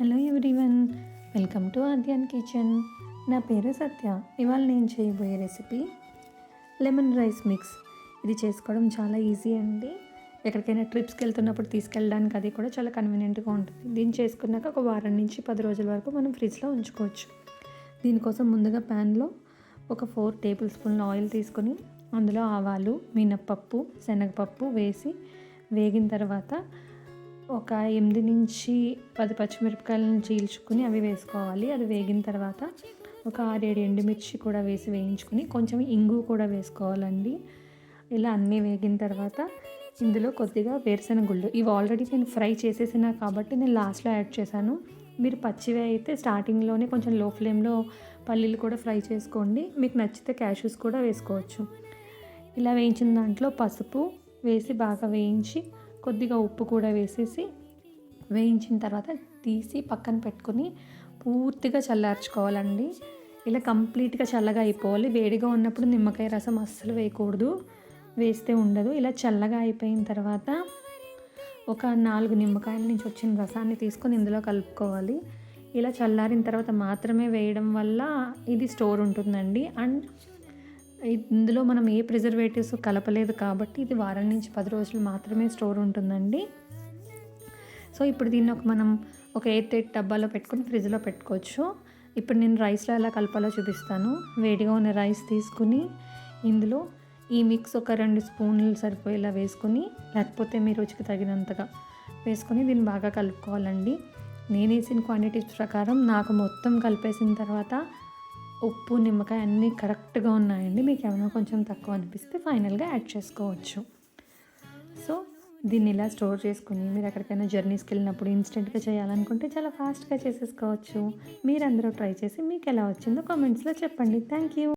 Hello everyone, welcome to Aadyan kitchen. నా పేరు సత్య. ఇవాళ నేను చేయబోయే రెసిపీ లెమన్ రైస్ మిక్స్. ఇది చేసుకోవడం చాలా ఈజీ అండి. ఎక్కడికైనా ట్రిప్స్కి వెళ్తున్నప్పుడు తీసుకెళ్ళడానికి అది కూడా చాలా కన్వీనియంట్గా ఉంటుంది. దీన్ని చేసుకున్నాక ఒక వారం నుంచి 10 రోజుల వరకు మనం ఫ్రిడ్జ్లో ఉంచుకోవచ్చు. దీనికోసం ముందుగా ప్యాన్లో ఒక 4 టేబుల్ స్పూన్ల ఆయిల్ తీసుకొని అందులో ఆవాలు, మినప్పప్పు, శనగపప్పు వేసి వేగిన తర్వాత ఒక 8 నుంచి 10 పచ్చిమిరపకాయలను చీల్చుకుని అవి వేసుకోవాలి. అది వేగిన తర్వాత ఒక 6-7 ఎండుమిర్చి కూడా వేసి వేయించుకుని కొంచెం ఇంగు కూడా వేసుకోవాలండి. ఇలా అన్నీ వేగిన తర్వాత ఇందులో కొద్దిగా వేరుశెనగ గుళ్ళు, ఇవి ఆల్రెడీ నేను ఫ్రై చేసేసినా కాబట్టి నేను లాస్ట్లో యాడ్ చేశాను. మీరు పచ్చివే అయితే స్టార్టింగ్లోనే కొంచెం లో ఫ్లేమ్లో పల్లీలు కూడా ఫ్రై చేసుకోండి. మీకు నచ్చితే క్యాష్యూస్ కూడా వేసుకోవచ్చు. ఇలా వేయించిన దాంట్లో పసుపు వేసి బాగా వేయించి కొద్దిగా ఉప్పు కూడా వేసేసి వేయించిన తర్వాత తీసి పక్కన పెట్టుకొని పూర్తిగా చల్లార్చుకోవాలండి. ఇలా కంప్లీట్గా చల్లగా అయిపోవాలి. వేడిగా ఉన్నప్పుడు నిమ్మకాయ రసం అస్సలు వేయకూడదు, వేస్తే ఉండదు. ఇలా చల్లగా అయిపోయిన తర్వాత ఒక 4 నిమ్మకాయల నుంచి వచ్చిన రసాన్ని తీసుకొని ఇందులో కలుపుకోవాలి. ఇలా చల్లారిన తర్వాత మాత్రమే వేయడం వల్ల ఇది స్టోర్ ఉంటుందండి. అండ్ ఇందులో మనం ఏ ప్రిజర్వేటివ్స్ కలపలేదు కాబట్టి ఇది వారం నుంచి 10 రోజులు మాత్రమే స్టోర్ ఉంటుందండి. సో ఇప్పుడు దీన్ని మనం ఒక ఎయిర్ టైట్ డబ్బాలో పెట్టుకొని ఫ్రిడ్జ్లో పెట్టుకోవచ్చు. ఇప్పుడు నేను రైస్లో ఎలా కలపాలో చూపిస్తాను. వేడిగా ఉన్న రైస్ తీసుకుని ఇందులో ఈ మిక్స్ ఒక 2 స్పూన్లు సరిపోయేలా వేసుకొని, లేకపోతే మీ రుచికి తగినంతగా వేసుకొని దీన్ని బాగా కలుపుకోవాలండి. నేను వేసిన క్వాంటిటీస్ ప్రకారం నాకు మొత్తం కలిపేసిన తర్వాత ఉప్పు, నిమ్మకాయ అన్నీ కరెక్ట్గా ఉన్నాయండి. మీకు ఏమైనా కొంచెం తక్కువ అనిపిస్తే ఫైనల్గా యాడ్ చేసుకోవచ్చు. సో దీన్ని ఇలా స్టోర్ చేసుకుని మీరు ఎక్కడికైనా జర్నీస్కి వెళ్ళినప్పుడు ఇన్స్టెంట్గా చేయాలనుకుంటే చాలా ఫాస్ట్గా చేసేసుకోవచ్చు. మీరందరూ ట్రై చేసి మీకు ఎలా వచ్చిందో కామెంట్స్లో చెప్పండి. Thank you.